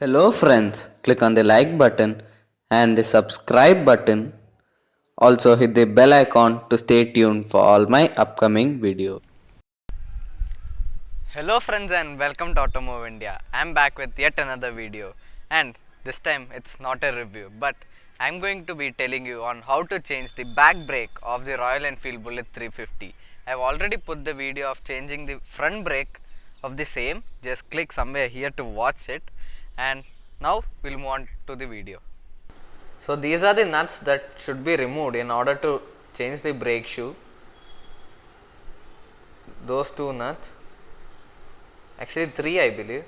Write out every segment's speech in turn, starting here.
Hello friends, click on the like button and the subscribe button. Also hit the bell icon to stay tuned for all my upcoming videos. Hello friends and welcome to Automove India. I'm back with yet another video, and this time it's not a review but I'm going to be telling you on how to change the back brake of the Royal Enfield Bullet 350. I've already put the video of changing the front brake of the same. Just click somewhere here to watch it, and now we'll move on to the video. So these are the nuts that should be removed in order to change the brake shoe. Those two nuts, actually three I believe.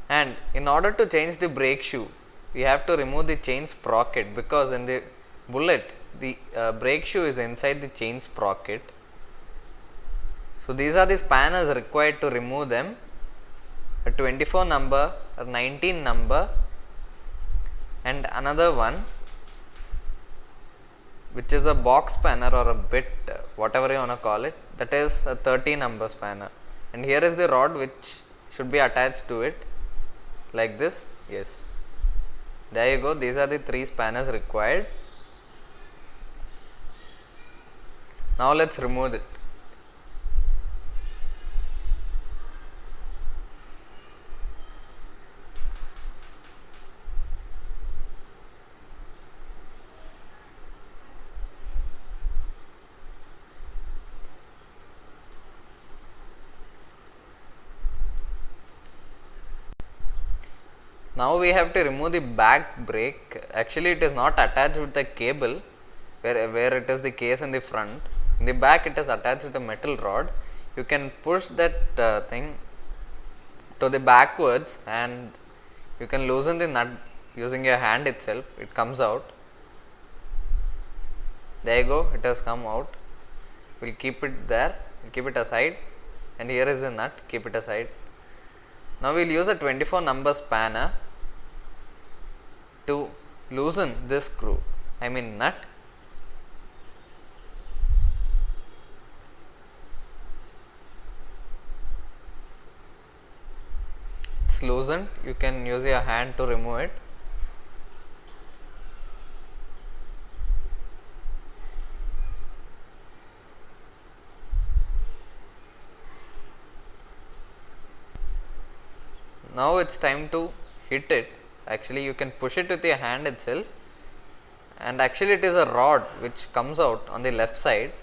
And in order to change the brake shoe, we have to remove the chain sprocket, because in the Bullet the brake shoe is inside the chain sprocket. So these are the spanners required to remove them: a 24 number, a 19 number, and another one which is a box spanner or a bit, whatever you want to call it, that is a 30 number spanner. And here is the rod which should be attached to it like this. Yes, there you go. These are the three spanners required. Now let's remove it. Now we have to remove the back brake. Actually it is not attached with the cable where it is the case in the front. In the back it is attached with a metal rod. You can push that thing to the backwards and you can loosen the nut using your hand itself. It comes out. There you go, it has come out. We'll keep it there, we'll keep it aside, and here is the nut, keep it aside. Now we'll use a 24 number spanner to loosen this screw, nut. It's loosened, you can use your hand to remove it. Now it's time to hit it. Actually you can push it with your hand itself, and actually it is a rod which comes out on the left side.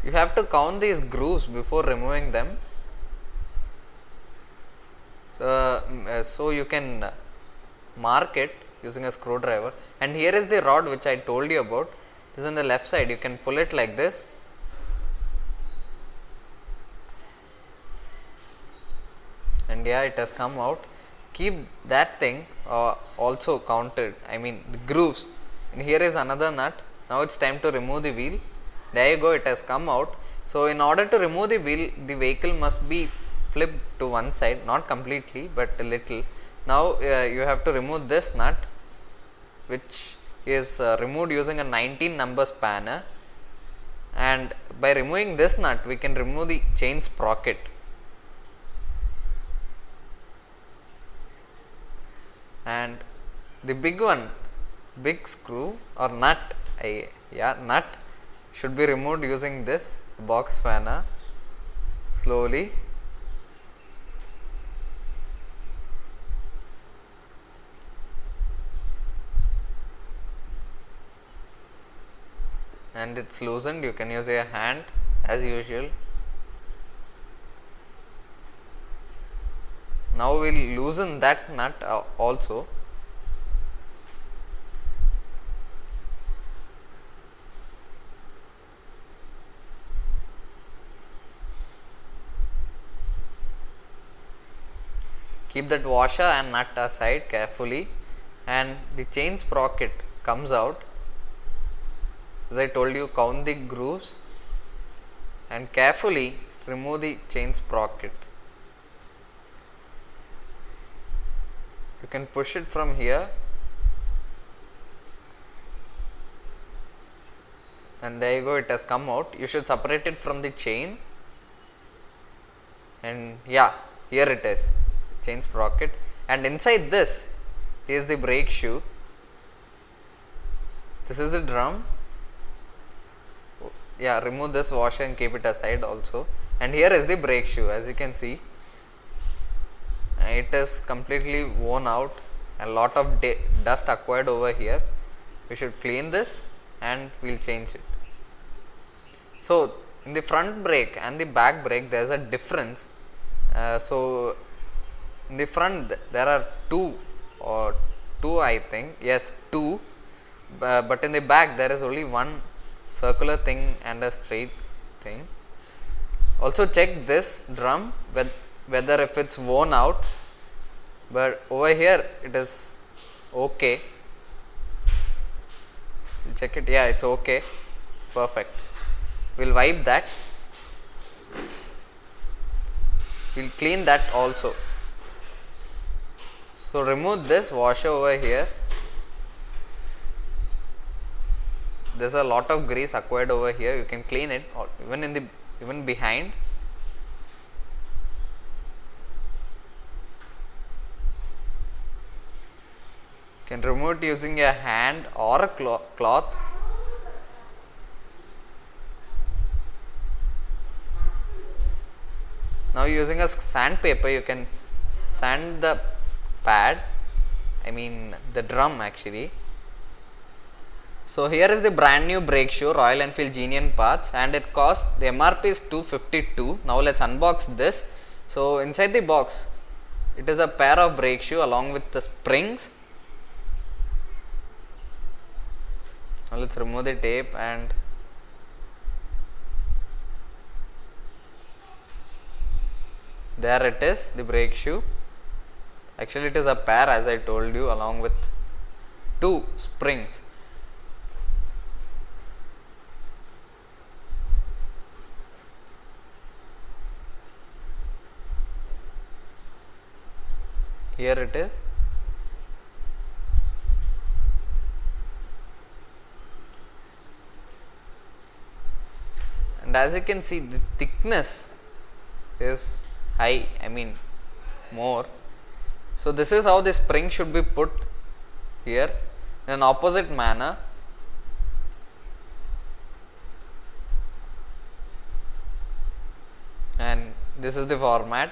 You have to count these grooves before removing them. So you can mark it using a screwdriver, and here is the rod which I told you about. This is on the left side. You can pull it like this, and yeah, it has come out. Keep that thing also counted, the grooves. And here is another nut. Now it's time to remove the wheel. There you go, it has come out. So in order to remove the wheel, the vehicle must be flipped to one side, not completely but a little. Now you have to remove this nut, which is removed using a 19 number spanner, and by removing this nut we can remove the chain sprocket. And the big one, big screw or nut, nut should be removed using this box spanner slowly. And it's loosened, you can use your hand as usual. Now we'll loosen that nut also. Keep that washer and nut aside carefully, and the chain sprocket comes out. As I told you, count the grooves and carefully remove the chain sprocket. You can push it from here, and there you go, it has come out. You should separate it from the chain, and yeah, Here it is, chain sprocket, and inside this is the brake shoe. This is the drum. Yeah, remove this washer and keep it aside also. And here is the brake shoe. As you can see, it is completely worn out, a lot of dust acquired over here. We should clean this and we'll change it. So in the front brake and the back brake there is a difference. So in the front there are two I think, yes, two, but in the back there is only one circular thing and a straight thing. Also check this drum whether if it's worn out, but over here it is okay. We'll check it. Yeah, it's okay, perfect. We'll wipe that. We'll clean that also. So remove this washer over here. There's a lot of grease acquired over here. You can clean it, or even behind. You can remove it using a hand or a cloth. Now using a sandpaper you can sand the pad, I mean the drum actually. So here is the brand new brake shoe, Royal Enfield Genius parts, and it costs, the MRP is 252. Now let's unbox this. So inside the box it is a pair of brake shoe along with the springs. Now let's remove the tape, and there it is, the brake shoe. Actually it is a pair, as I told you, along with two springs. Here it is. And as you can see, the thickness is high, I mean more. So this is how the spring should be put here in an opposite manner. And this is the format.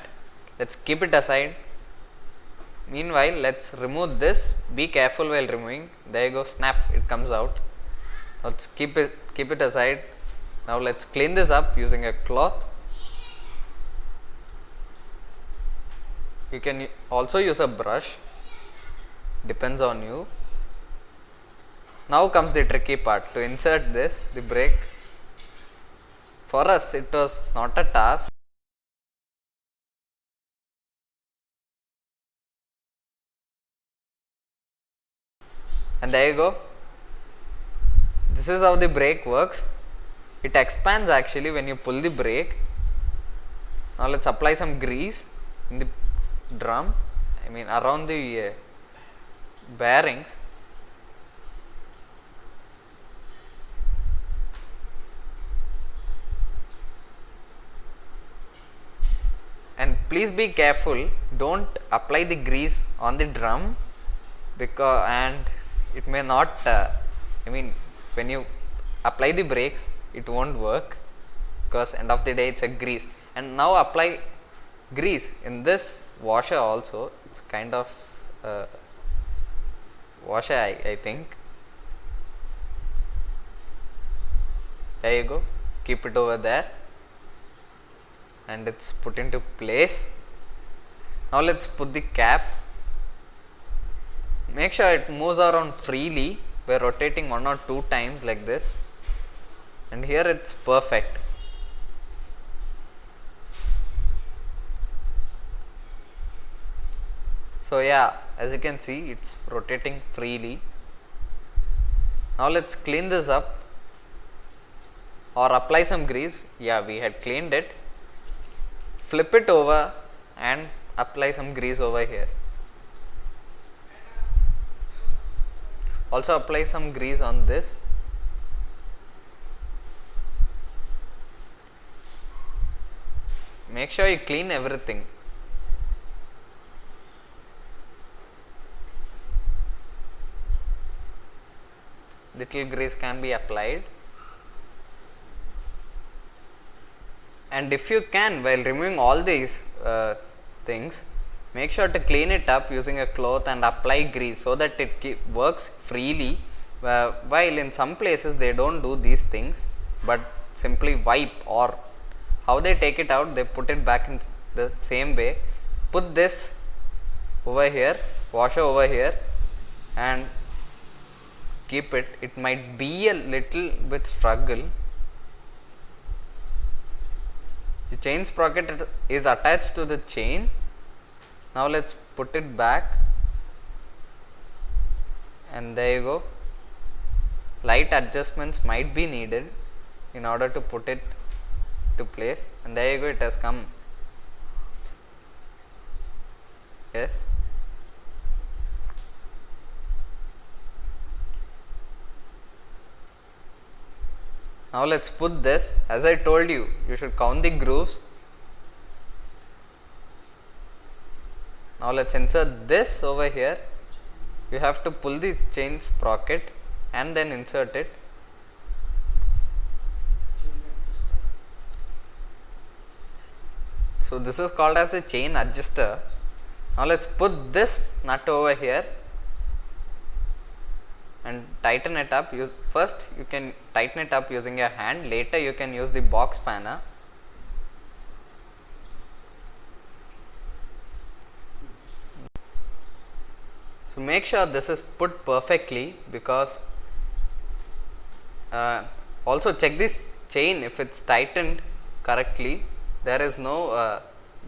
Let's keep it aside. Meanwhile, let's remove this. Be careful while removing. There you go, snap, it comes out. Let's keep it aside. Now let's clean this up using a cloth. You can also use a brush, depends on you. Now comes the tricky part, to insert this, the brake. For us it was not a task. And there you go. This is how the brake works. It expands actually when you pull the brake. Now let's apply some grease in the drum, I mean around the bearings. And please be careful, don't apply the grease on the drum, because and it may not I mean when you apply the brakes it won't work, because end of the day it's a grease. And now apply grease in this washer also. It's kind of washer, I think. There you go, keep it over there, and it's put into place. Now let's put the cap. Make sure it moves around freely by rotating 1 or 2 times like this, and here it's perfect. So yeah, as you can see, it's rotating freely. Now let's clean this up or apply some grease. Yeah, we had cleaned it. Flip it over and apply some grease over here. Also apply some grease on this. Make sure you clean everything. little grease can be applied. And if you can, while removing all these things, make sure to clean it up using a cloth and apply grease so that it works freely. While in some places they don't do these things, but simply wipe, or how they take it out, they put it back in the same way. Put this over here, washer over here, and keep it. It might be a little bit struggle. The chain sprocket is attached to the chain. Now let's put it back, and there you go. Light adjustments might be needed in order to put it to place, and there you go, it has come. Yes. Now let's put this. As I told you, you should count the grooves. Now let's insert this over here. You have to pull this chain sprocket and then insert it. So this is called as the chain adjuster. Now let's put this nut over here and tighten it up. First you can tighten it up using your hand, later you can use the box spanner. So make sure this is put perfectly, because also check this chain if it's tightened correctly. There is no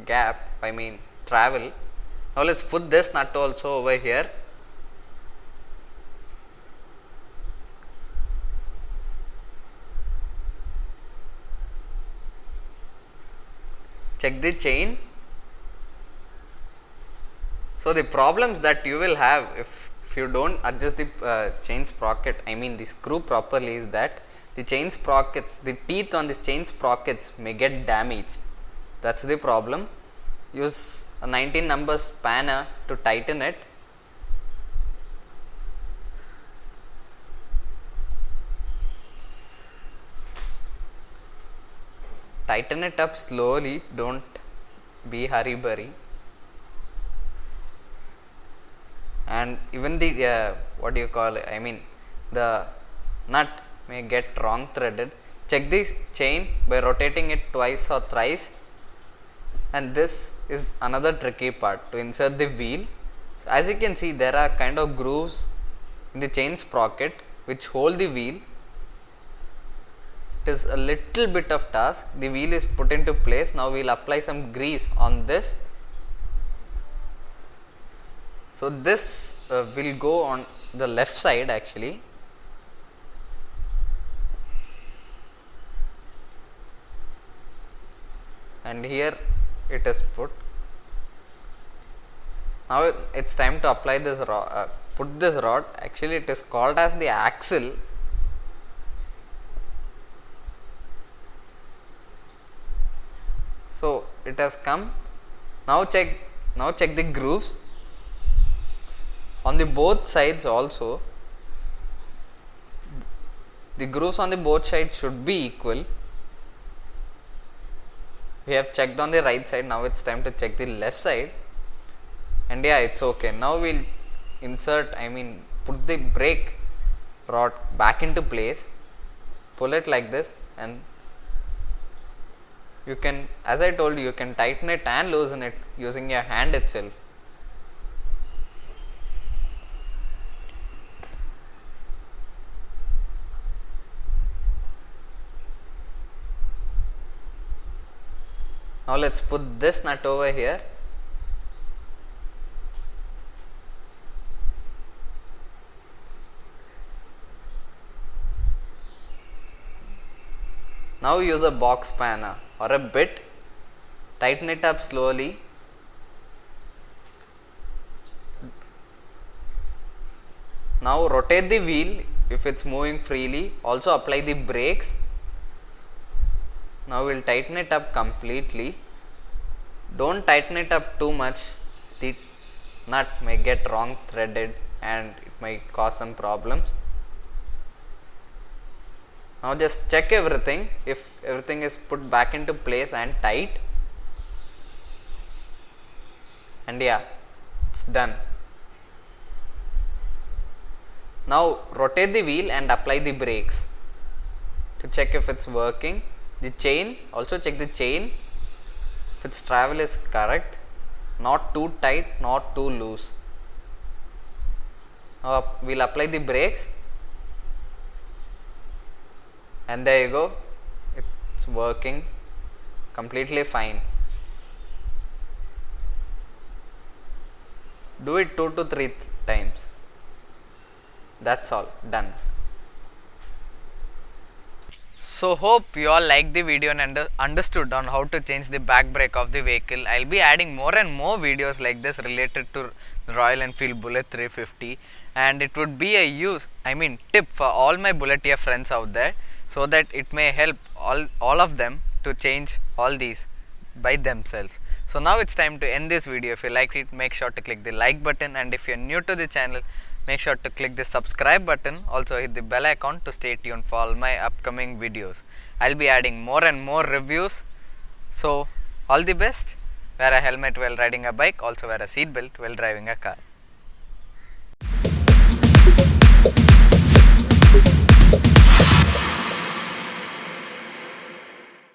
gap, I mean travel. Now let's put this nut also over here. Check the chain. So the problems that you will have if you don't adjust the chain sprocket, I mean the screw properly, is that the chain sprockets, the teeth on the chain sprockets may get damaged. That's the problem. Use a 19 number spanner to tighten it. Tighten it up slowly, don't be hurry-burry. And even the what do you call it, I mean the nut may get wrong threaded. Check this chain by rotating it twice or thrice. And this is another tricky part, to insert the wheel. So as you can see, there are kind of grooves in the chain sprocket which hold the wheel. It is a little bit of task. The wheel is put into place. Now we will apply some grease on this. So this will go on the left side actually. And here it is put. Now it's time to apply this rod, put this rod. Actually it is called as the axle. So it has come. Now check the grooves on the both sides also. The grooves on the both sides should be equal. We have checked on the right side, now it's time to check the left side, and yeah, it's okay. Now we'll insert, I mean put the brake rod back into place, pull it like this, and you can, as I told you, you can tighten it and loosen it using your hand itself. Now let's put this nut over here. Now use a box spanner or a bit, tighten it up slowly. Now rotate the wheel if it's moving freely, also apply the brakes. Now we will tighten it up completely. Don't tighten it up too much, the nut may get wrong threaded and it might cause some problems. Now just check everything, if everything is put back into place and tight, and yeah, it's done. Now rotate the wheel and apply the brakes to check if it's working. The chain, also check the chain if its travel is correct, not too tight, not too loose. Now we'll apply the brakes, and there you go, it's working completely fine. Do it 2 to 3 times. That's all, done. So hope you all liked the video and understood on how to change the back brake of the vehicle. I'll be adding more and more videos like this related to Royal Enfield Bullet 350, and it would be a tip for all my Bulletteer friends out there, so that it may help all of them to change all these by themselves. So now it's time to end this video. If you liked it, make sure to click the like button, and if you're new to the channel, make sure to click the subscribe button. Also hit the bell icon to stay tuned for all my upcoming videos. I'll be adding more and more reviews. So all the best. Wear a helmet while riding a bike, also wear a seat belt while driving a car.